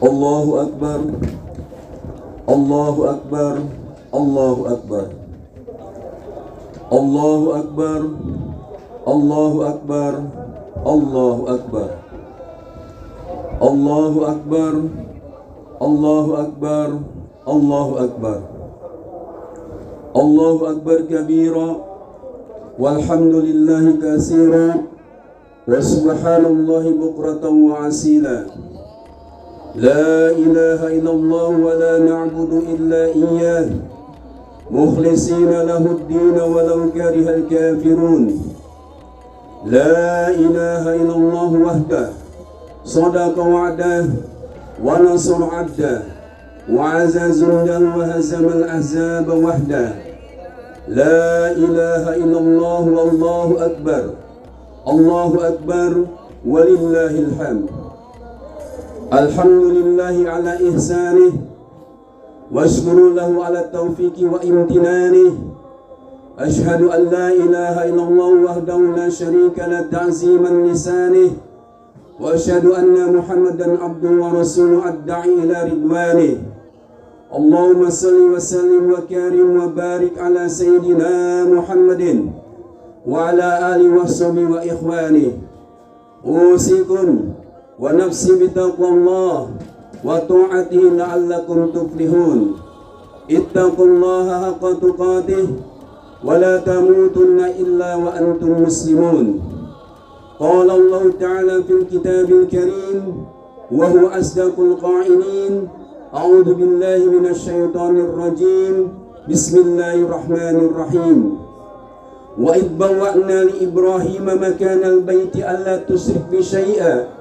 Allahu Akbar, Allahu Akbar, Allahu Akbar, Allahu Akbar, Allahu Akbar, Allahu Akbar, Allahu Akbar, Allahu Akbar, Allahu Akbar, Allahu Akbar kabira, walhamdulillahi katsira, wa subhanallahi bukratan wa asila. La ilaha illallah wa la na'budu illa iyyah, mukhlishina lahu-d-din walau karihal kafirun. La ilaha illallah wahdah, sadaqa wa'dah wa nasara 'abdah, wa 'azza jundan wa hazama al-ahzaba wahdah. La ilaha illallah wallahu akbar, Allahu akbar walillahil hamd. Alhamdulillahi ala ihsanih, wa syukru lahu ala taufiqi wa imtinanih. Ashhadu an la ilaha illallah wahdahu la syarika la ta'ziman lisanih, wa ashhadu anna Muhammadan abduhu wa rasuluhu ad-da'i ila ridwanih. Allahumma salli wa sallim wa karim wa barik ala sayyidina Muhammadin wa ala alihi wa sahbihi wa ikhwani. Usikum wa nafsi bitaqwallah wa ta'atihi la'allakum tuflihun. Ittaqullaha haqqa tuqatih wa la tamutunna illa wa antum muslimun. Qala Allah ta'ala fil kitabil karim wa huwa asdaqul qa'ilin. A'udzu billahi minasy syaithanir rajim. Bismillahirrahmanirrahim. Wa idh bawwa'na li Ibrahima makanal baiti alla tusyrik bi syai'a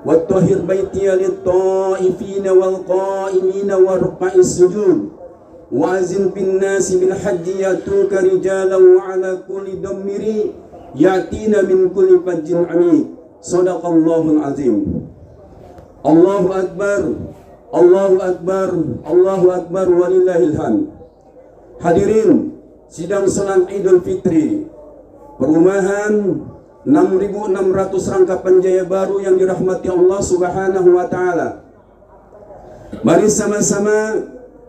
wattahhir baitiya lit-ta'ifina wal-qa'imina waruk'is sujud wa azin bin nasi bil hajji yatuka rijalan wa 'ala kulli dhammiri yatina min kulli fajjin 'amiq. Shadaqallahul azim. Allahu akbar, Allahu akbar, Allahu akbar walillahil hamd. Hadirin sidang salat Idul Fitri perumahan 6.600 Rangkapan Jaya Baru yang dirahmati Allah Subhanahu wa taala. Mari sama-sama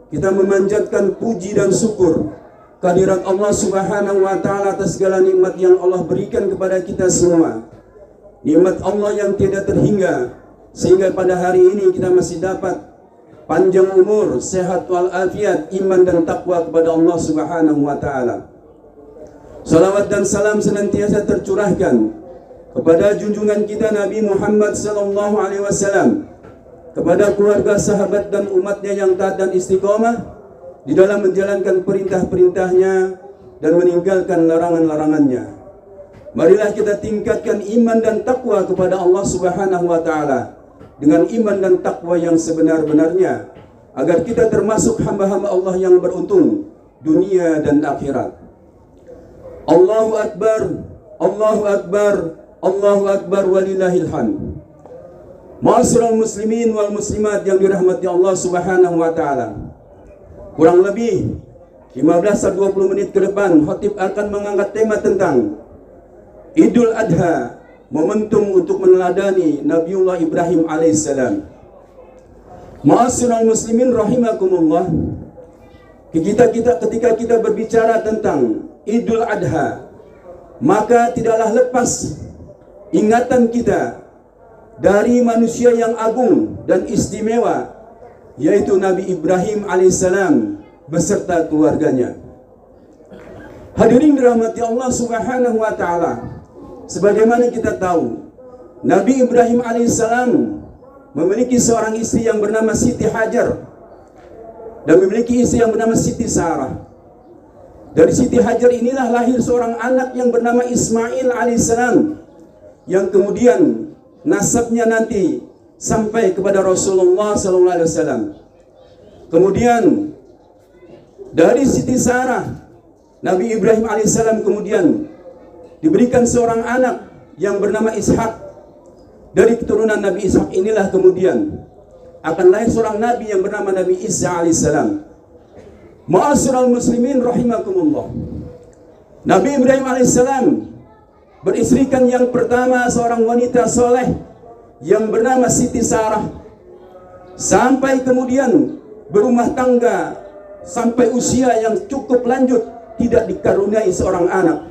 kita memanjatkan puji dan syukur kehadirat Allah Subhanahu wa taala atas segala nikmat yang Allah berikan kepada kita semua. Nikmat Allah yang tidak terhingga sehingga pada hari ini kita masih dapat panjang umur, sehat walafiat, iman dan takwa kepada Allah Subhanahu wa taala. Salawat dan salam senantiasa tercurahkan kepada junjungan kita Nabi Muhammad sallallahu alaihi wasallam, kepada keluarga, sahabat dan umatnya yang taat dan istiqomah di dalam menjalankan perintah-perintahnya dan meninggalkan larangan-larangannya. Marilah kita tingkatkan iman dan takwa kepada Allah Subhanahu wa taala dengan iman dan takwa yang sebenar-benarnya, agar kita termasuk hamba-hamba Allah yang beruntung dunia dan akhirat. Allahu akbar, Allahu akbar, Allahu akbar walillahil hamd. Ma'asyiral muslimin wal muslimat yang dirahmati Allah Subhanahu wa taala. Kurang lebih 15-20 menit ke depan khatib akan mengangkat tema tentang Idul Adha, momentum untuk meneladani Nabiullah Ibrahim alaihissalam. Ma'asyiral muslimin rahimakumullah. Ketika kita berbicara tentang Idul Adha, maka tidaklah lepas ingatan kita dari manusia yang agung dan istimewa, yaitu Nabi Ibrahim alaihissalam beserta keluarganya. Hadirin dirahmati Allah Subhanahu wa taala, sebagaimana kita tahu, Nabi Ibrahim alaihissalam memiliki seorang istri yang bernama Siti Hajar dan memiliki istri yang bernama Siti Sarah. Dari Siti Hajar inilah lahir seorang anak yang bernama Ismail alaihissalam, yang kemudian nasabnya nanti sampai kepada Rasulullah sallallahu alaihi wasallam. Kemudian dari Siti Sarah, Nabi Ibrahim alaihissalam kemudian diberikan seorang anak yang bernama Ishak. Dari keturunan Nabi Ishak inilah kemudian akan lahir seorang nabi yang bernama Nabi Isa alaihissalam. Ma'asyiral muslimin rahimakumullah. Nabi Ibrahim alaihissalam beristrikan yang pertama seorang wanita soleh yang bernama Siti Sarah. sampai kemudian berumah tangga sampai usia yang cukup lanjut, tidak dikaruniai seorang anak.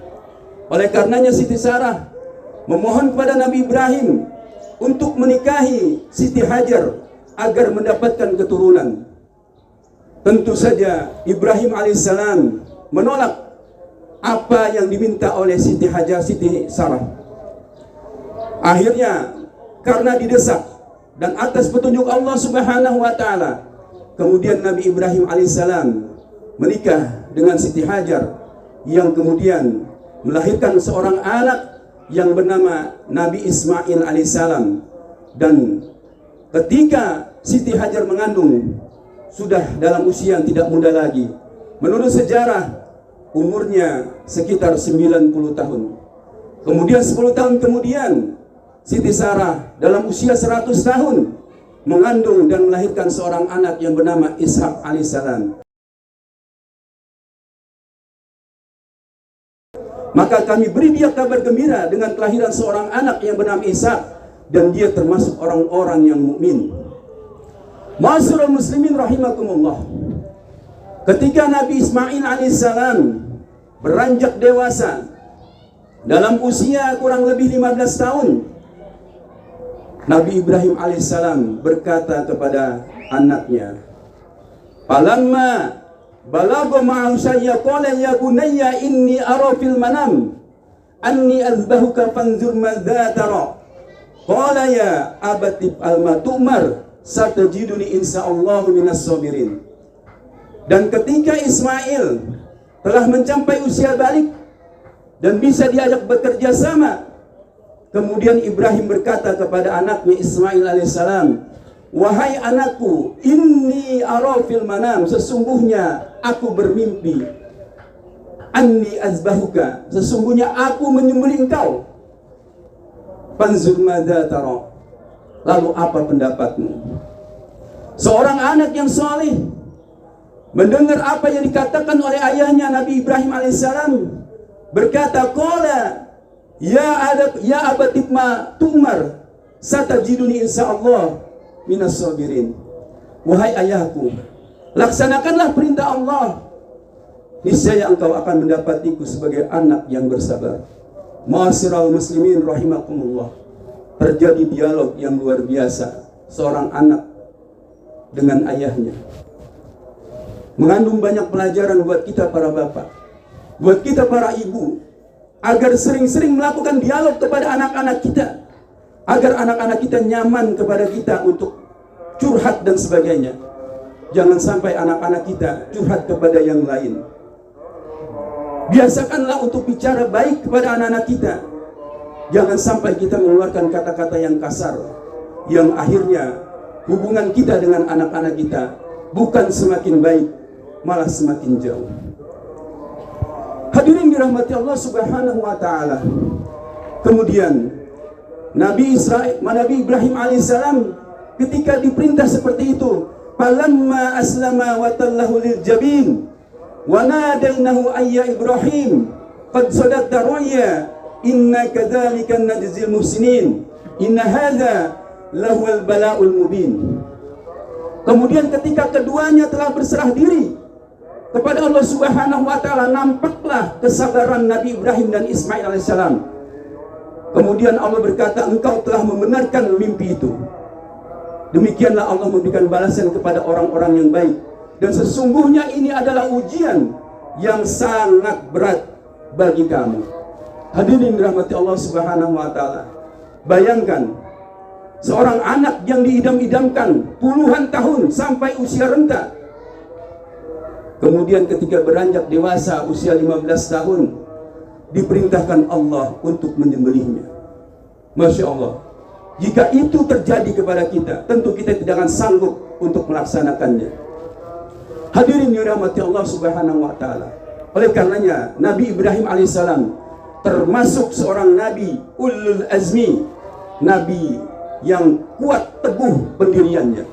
Oleh karenanya Siti Sarah memohon kepada Nabi Ibrahim untuk menikahi Siti Hajar agar mendapatkan keturunan. Tentu saja Ibrahim alaihissalam menolak apa yang diminta oleh Siti Hajar, Siti Sarah. Akhirnya karena didesak dan atas petunjuk Allah Subhanahu wa taala, kemudian Nabi Ibrahim alaihissalam menikah dengan Siti Hajar yang kemudian melahirkan seorang anak yang bernama Nabi Ismail alaihissalam. Dan ketika Siti Hajar mengandung, sudah dalam usia yang tidak muda lagi. Menurut sejarah, umurnya sekitar 90 tahun. Kemudian 10 tahun kemudian, Siti Sarah dalam usia 100 tahun mengandung dan melahirkan seorang anak yang bernama Ishak alaihissalam. Maka kami beri dia kabar gembira dengan kelahiran seorang anak yang bernama Ishak, dan dia termasuk orang-orang yang mukmin. Ma'asyiral muslimin rahimakumullah. Ketika Nabi Ismail alaihissalam beranjak dewasa dalam usia kurang lebih 15 tahun, Nabi Ibrahim alaihissalam berkata kepada anaknya, "Falamma balagha ma'ahu syay'a qala ya bunayya inni ara fil manam anni azbahuka fanzur madza tara." Qala ya abati al-ma tu'mar satajiduni insyaallah minas sabirin. Dan ketika Ismail telah mencapai usia balik dan bisa diajak bekerja sama, kemudian Ibrahim berkata kepada anaknya Ismail alaihissalam, "Wahai anakku, inni ara fil manam, sesungguhnya aku bermimpi, anni azbahuka, sesungguhnya aku menyembelih engkau. Fanzur madza tara, lalu apa pendapatmu?" Seorang anak yang saleh mendengar apa yang dikatakan oleh ayahnya Nabi Ibrahim alaihissalam, berkata, "Qala ya abati ma tu'mar satajiduni insyaallah minas sabirin." Wahai ayahku, laksanakanlah perintah Allah, niscaya engkau akan mendapatiku sebagai anak yang bersabar. Ma'asyiral muslimin rahimakumullah. Terjadi dialog yang luar biasa seorang anak dengan ayahnya. Mengandung banyak pelajaran buat kita para bapak, buat kita para ibu, agar sering-sering melakukan dialog kepada anak-anak kita, agar anak-anak kita nyaman kepada kita untuk curhat dan sebagainya. Jangan sampai anak-anak kita curhat kepada yang lain. Biasakanlah untuk bicara baik kepada anak-anak kita. Jangan sampai kita mengeluarkan kata-kata yang kasar, yang akhirnya hubungan kita dengan anak-anak kita bukan semakin baik, malah semakin jauh. Hadirin dirahmati Allah Subhanahu wa taala. Kemudian Nabi Ibrahim alaihissalam ketika diperintah seperti itu, "Falamma aslama wa tallahu lil jabin wa nadainahu ayya Ibrahim qad sadaqta ru'ya inna kadzalika najzil muhsinin inna hadza lahuwal bala'ul mubin." Kemudian ketika keduanya telah berserah diri kepada Allah Subhanahu wa taala, nampaklah kesabaran Nabi Ibrahim dan Ismail alaihissalam. Kemudian Allah berkata, "Engkau telah membenarkan mimpi itu." Demikianlah Allah memberikan balasan kepada orang-orang yang baik. Dan sesungguhnya ini adalah ujian yang sangat berat bagi kamu. Hadirin dirahmati Allah Subhanahu wa taala. Bayangkan seorang anak yang diidam-idamkan puluhan tahun sampai usia renta. Kemudian ketika beranjak dewasa usia 15 tahun diperintahkan Allah untuk menyembelihnya. Masya Allah. Jika itu terjadi kepada kita, tentu kita tidak akan sanggup untuk melaksanakannya. Hadirin dirahmati Allah Subhanahu wa taala. Oleh karenanya Nabi Ibrahim alaihissalam termasuk seorang nabi ulul azmi, nabi yang kuat teguh pendiriannya.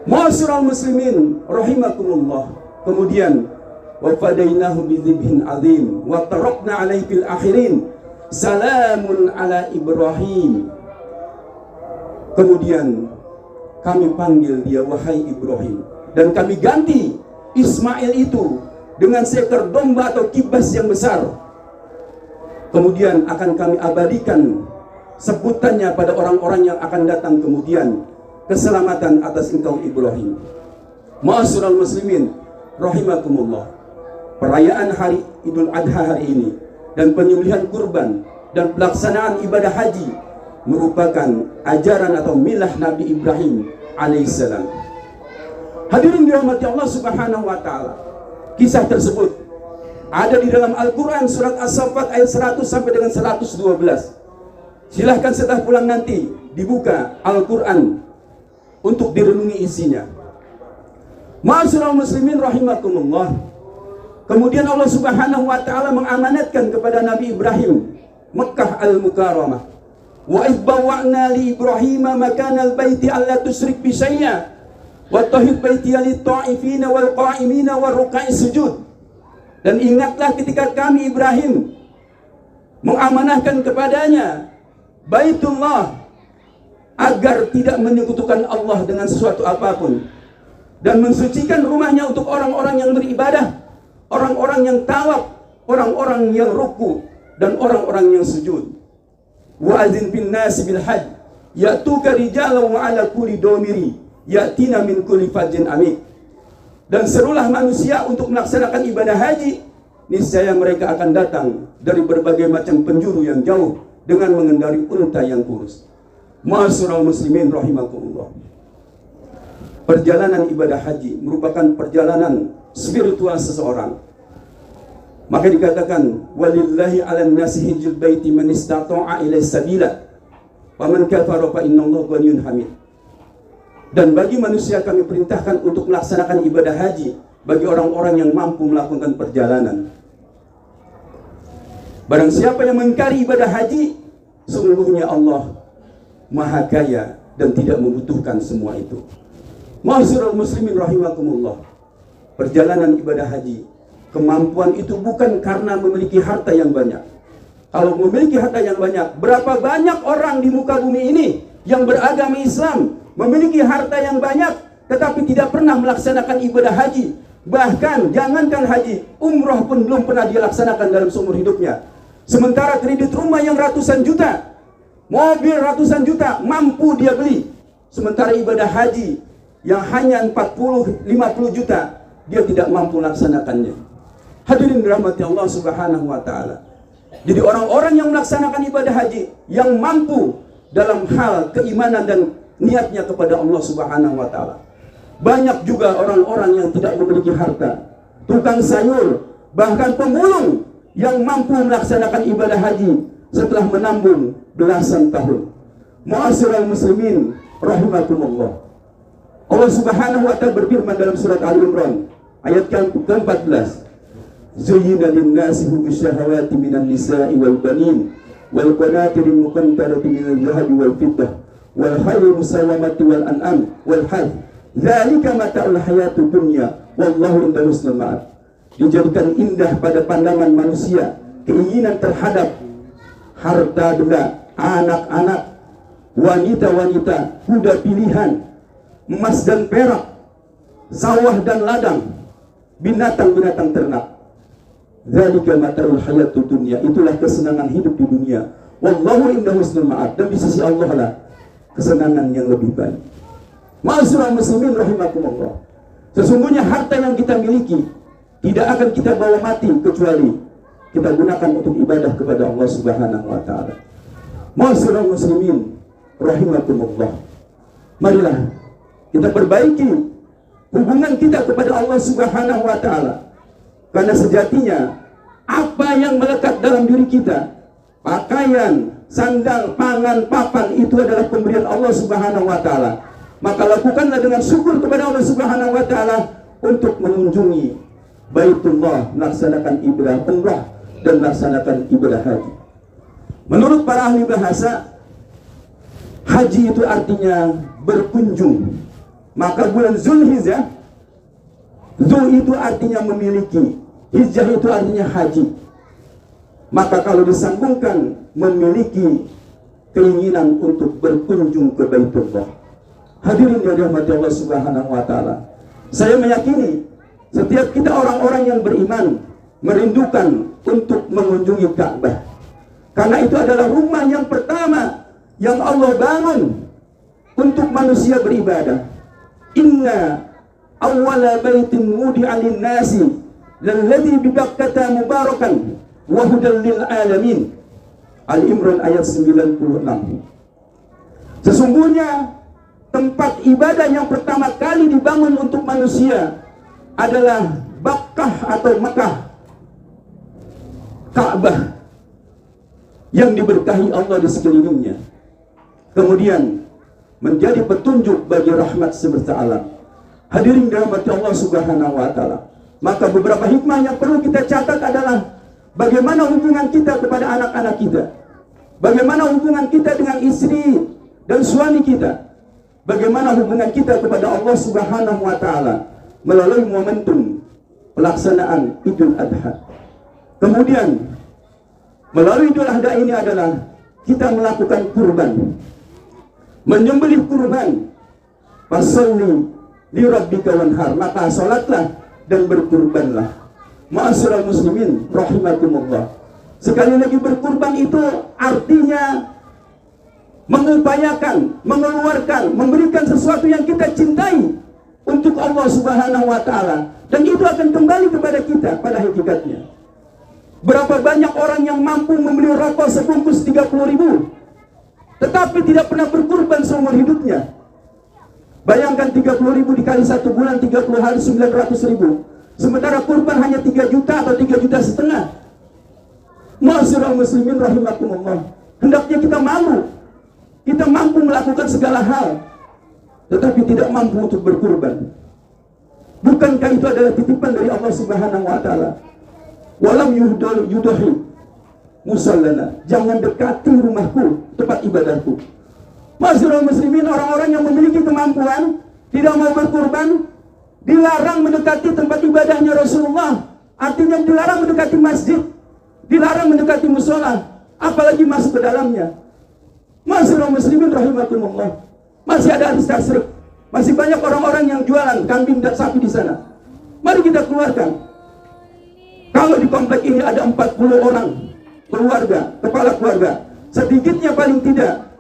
Ma'asyiral muslimin rahimakumullah. Kemudian wa fadainahu bidzibhin azim wa tarakna alaihi fil akhirin salamun ala Ibrahim. Kemudian kami panggil dia wahai Ibrahim, dan kami ganti Ismail itu dengan seekor domba atau kibas yang besar. Kemudian akan kami abadikan sebutannya pada orang-orang yang akan datang kemudian, keselamatan atas engkau Ibrahim. Ma'asyiral muslimin rahimakumullah, perayaan hari Idul Adha hari ini dan penyembelihan kurban dan pelaksanaan ibadah haji merupakan ajaran atau milah Nabi Ibrahim alaihissalam. Hadirin dirahmati Allah subhanahu wa ta'ala, kisah tersebut ada di dalam Al-Quran surat As-Saffat ayat 100 sampai dengan 112. Silahkan setelah pulang nanti dibuka Al-Quran untuk direnungi isinya. Ma'asyiral muslimin rahimakumullah, kemudian Allah subhanahu wa ta'ala mengamanatkan kepada Nabi Ibrahim Mekkah Al-Mukarramah. Wa idh bawwa'na li Ibrahima makanal baiti alla tusyrik bi syai'a wa tahhir baitiya lit-ta'ifina wal qa'imina war ruk'a'is sujud. Dan ingatlah ketika kami Ibrahim mengamanahkan kepadanya Baitullah agar tidak menyekutukan Allah dengan sesuatu apapun, dan mensucikan rumahnya untuk orang-orang yang beribadah, orang-orang yang tawaf, orang-orang yang ruku, dan orang-orang yang sujud. Wa adzin bin nasi bil hajj ya'tuka rijalan wa 'ala kulli domiri ya'tina min kulli fajjin amik. Dan serulah manusia untuk melaksanakan ibadah haji, niscaya mereka akan datang dari berbagai macam penjuru yang jauh dengan mengendari unta yang kurus. Ma'asyiral muslimin rahimakumullah, perjalanan ibadah haji merupakan perjalanan spiritual seseorang. Maka dikatakan walillahi 'alan nasi hijjul baiti man istata'a ilaihi sabila wa man kafara fa innallaha ghaniyyun hamid. Dan bagi manusia kami perintahkan untuk melaksanakan ibadah haji bagi orang-orang yang mampu melakukan perjalanan. Barang siapa yang mengingkari ibadah haji, sesungguhnya Allah Maha Kaya dan tidak membutuhkan semua itu. Ma'asyiral muslimin rahimakumullah, perjalanan ibadah haji, kemampuan itu bukan karena memiliki harta yang banyak. Kalau memiliki harta yang banyak, berapa banyak orang di muka bumi ini yang beragama Islam memiliki harta yang banyak tetapi tidak pernah melaksanakan ibadah haji. Bahkan jangankan haji, umroh pun belum pernah dia laksanakan dalam seumur hidupnya. Sementara kredit rumah yang ratusan juta, mobil ratusan juta mampu dia beli. Sementara ibadah haji yang hanya 40-50 juta dia tidak mampu melaksanakannya. Hadirin dirahmati Allah subhanahu wa ta'ala. Jadi orang-orang yang melaksanakan ibadah haji yang mampu dalam hal keimanan dan niatnya kepada Allah subhanahu wa ta'ala. Banyak juga orang-orang yang tidak memiliki harta, tukang sayur, bahkan pemulung yang mampu melaksanakan ibadah haji setelah menambung belasan tahun. Ma'asyiral muslimin rahimakumullah, Allah subhanahu wa ta'ala berfirman dalam surat Ali Imran ayat ke-14, Zuyyina lin-nasi hubbush syahawati minan nisa'i wal banin wal qanatiril muqantarati minal dhahabi wal fiddah wal khayril musawwamati wal an'am wal harth dzalika mata'ul hayatud dunya wallahu indahu husnul ma'ab. Dijadikan indah pada pandangan manusia keinginan terhadap harta benda, anak-anak, wanita-wanita, kuda pilihan, emas dan perak, sawah dan ladang, binatang-binatang ternak. Dzalika mata'ul hayatud dunya, itulah kesenangan hidup di dunia. Wallahu indahu husnul ma'ab, dan di sisi Allah lah kesenangan yang lebih baik. Ma'asyiral muslimin rahimakumullah, sesungguhnya harta yang kita miliki tidak akan kita bawa mati kecuali kita gunakan untuk ibadah kepada Allah subhanahu wa ta'ala. Ma'asyiral muslimin rahimakumullah, marilah kita perbaiki hubungan kita kepada Allah subhanahu wa ta'ala, karena sejatinya apa yang melekat dalam diri kita, pakaian, sandal, pangan, papan, itu adalah pemberian Allah subhanahu wa ta'ala. Maka lakukanlah dengan syukur kepada Allah subhanahu wa ta'ala untuk mengunjungi Baitullah, melaksanakan ibadah umrah dan melaksanakan ibadah haji. Menurut para ahli bahasa, haji itu artinya berkunjung. Maka bulan Zulhijjah, Zul itu artinya memiliki, Hijjah itu artinya haji. Maka kalau disambungkan, memiliki keinginan untuk berkunjung ke Baitullah. Hadirin yang dirahmati Allah Subhanahu wa taala. Saya meyakini setiap kita orang-orang yang beriman merindukan untuk mengunjungi Ka'bah. Karena itu adalah rumah yang pertama yang Allah bangun untuk manusia beribadah. Inna awwala baitin wudi'a lin-nasi lalladzi bi Bakkata mubarakan wa hudan lil alamin. Al-Imran ayat 96. Sesungguhnya tempat ibadah yang pertama kali dibangun untuk manusia adalah Bakkah atau Mekah, Ka'bah yang diberkahi Allah di sekelilingnya. Kemudian menjadi petunjuk bagi rahmat semesta alam. Hadirin dirahmati Allah Subhanahu wa taala. Maka beberapa hikmah yang perlu kita catat adalah bagaimana hubungan kita kepada anak-anak kita, bagaimana hubungan kita dengan istri dan suami kita, bagaimana hubungan kita kepada Allah Subhanahu wa taala melalui momentum pelaksanaan Idul Adha. Kemudian melalui Idul Adha ini adalah kita melakukan kurban, menyembelih kurban. Fasalli li rabbika wanhar, maka salatlah dan berkurbanlah. Ma'asyiral muslimin rahimakumullah. Sekali lagi, berkurban itu artinya mengupayakan, mengeluarkan, memberikan sesuatu yang kita cintai untuk Allah Subhanahu wa taala, dan itu akan kembali kepada kita pada hakikatnya. Berapa banyak orang yang mampu membeli rokok sebungkus 30.000 tetapi tidak pernah berkurban seumur hidupnya. Bayangkan 30.000 dikali 1 bulan, 30 hari 900.000. Sementara kurban hanya 3 juta atau 3,5 juta. Ma'asyiral muslimin rahimakumullah. Hendaknya kita mampu melakukan segala hal, tetapi tidak mampu untuk berkurban. Bukankah itu adalah titipan dari Allah Subhanahu wa taala? Walam yudahi musallana, jangan dekati rumahku, tempat ibadahku. Ma'asyiral muslimin, orang-orang yang memiliki kemampuan tidak mau berkurban dilarang mendekati tempat ibadahnya Rasulullah. Artinya dilarang mendekati masjid, dilarang mendekati musola, apalagi masuk ke dalamnya. Ma'asyiral muslimin rahimakumullah. Masih ada hadis tasyrik, masih banyak orang-orang yang jualan kambing dan sapi di sana. Mari kita keluarkan. Kalau di komplek ini ada 40 orang keluarga, kepala keluarga, sedikitnya paling tidak,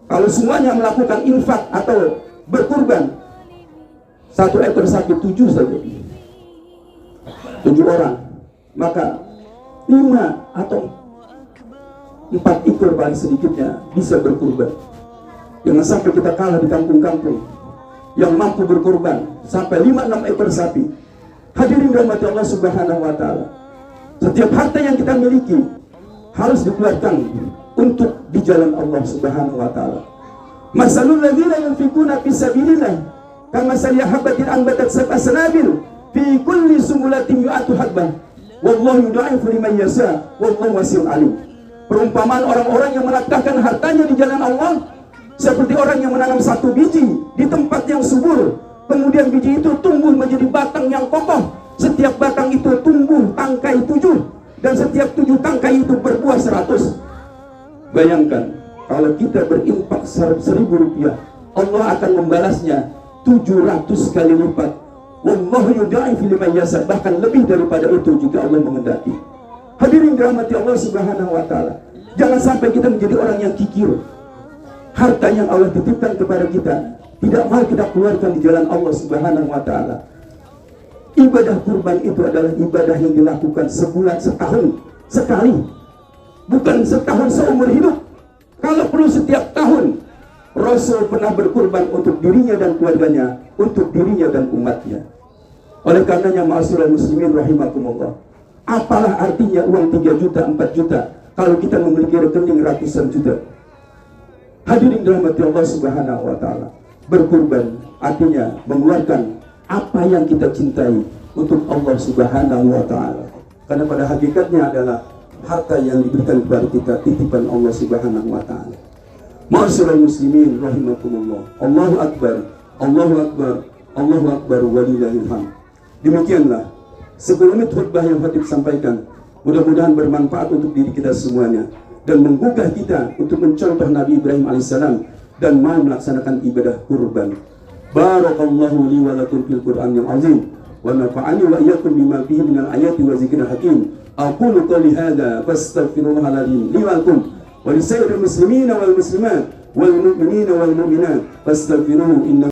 kalau semuanya melakukan infak atau berkurban, 1 ekor sapi 7 saja, 7 orang, maka 5 atau 4 ekor paling sedikitnya bisa berkurban. Jangan sampai kita kalah di kampung-kampung yang mampu berkurban sampai 5-6 ekor sapi. Hadirin rahmati Allah Subhanahu wa taala. Setiap harta yang kita miliki harus dikeluarkan untuk di jalan Allah Subhanahu wa taala. Masalul ladzina yunfikuna fi sabilillah kamasali habatin anbatat sab'a sanabil fi kulli sumbulatin yu'atu habbah wallahu yudha'ifu liman yasha wallahu wasi'un alim. Perumpamaan orang-orang yang menafkahkan hartanya di jalan Allah seperti orang yang menanam 1 biji di tempat yang subur, kemudian biji itu tumbuh menjadi batang yang kokoh. Setiap batang itu tumbuh tangkai 7, dan setiap 7 tangkai itu berbuah 100. Bayangkan kalau kita berinfak 1.000 rupiah, Allah akan membalasnya 700 kali lipat. Wallahu yudha'ifu liman yasha, bahkan lebih daripada itu jika Allah menghendaki. Hadirin dirahmati Allah Subhanahu wa taala. Jangan sampai kita menjadi orang yang kikir. Harta yang Allah titipkan kepada kita tidak mau kita keluarkan di jalan Allah Subhanahu wa taala. Ibadah kurban itu adalah ibadah yang dilakukan sebulan, setahun sekali, bukan setahun seumur hidup. Kalau perlu setiap tahun. Rasul pernah berkurban untuk dirinya dan keluarganya, untuk dirinya dan umatnya. Oleh karenanya ma'asyiral muslimin rahimakumullah, apalah artinya uang 3 juta, 4 juta kalau kita memiliki rekening ratusan juta. Hadirin dirahmati Allah Subhanahu wa taala. Berkurban artinya mengeluarkan apa yang kita cintai untuk Allah Subhanahu wa taala. Karena pada hakikatnya adalah harta yang diberikan kepada kita titipan Allah Subhanahu wa taala. Ma'asyiral muslimin rahimakumullah. Allahu akbar, Allahu akbar, Allahu akbar walillahil hamd. Demikianlah 10 menit khutbah yang Khatib sampaikan. Mudah-mudahan bermanfaat untuk diri kita semuanya dan menggugah kita untuk mencontoh Nabi Ibrahim alaihissalam dan mau melaksanakan ibadah kurban. Barakallahu li wa lakum fil Qur'anil azim wa nafa'ani wa iyyakum bima fihi minal ayati wa zikril hakim. Aqulu qawli hadza fastaghfirullahal azim li wa lakum wa lisairil muslimina wal muslimat wal mu'minina wal mu'minat fastaghfiruhu innahu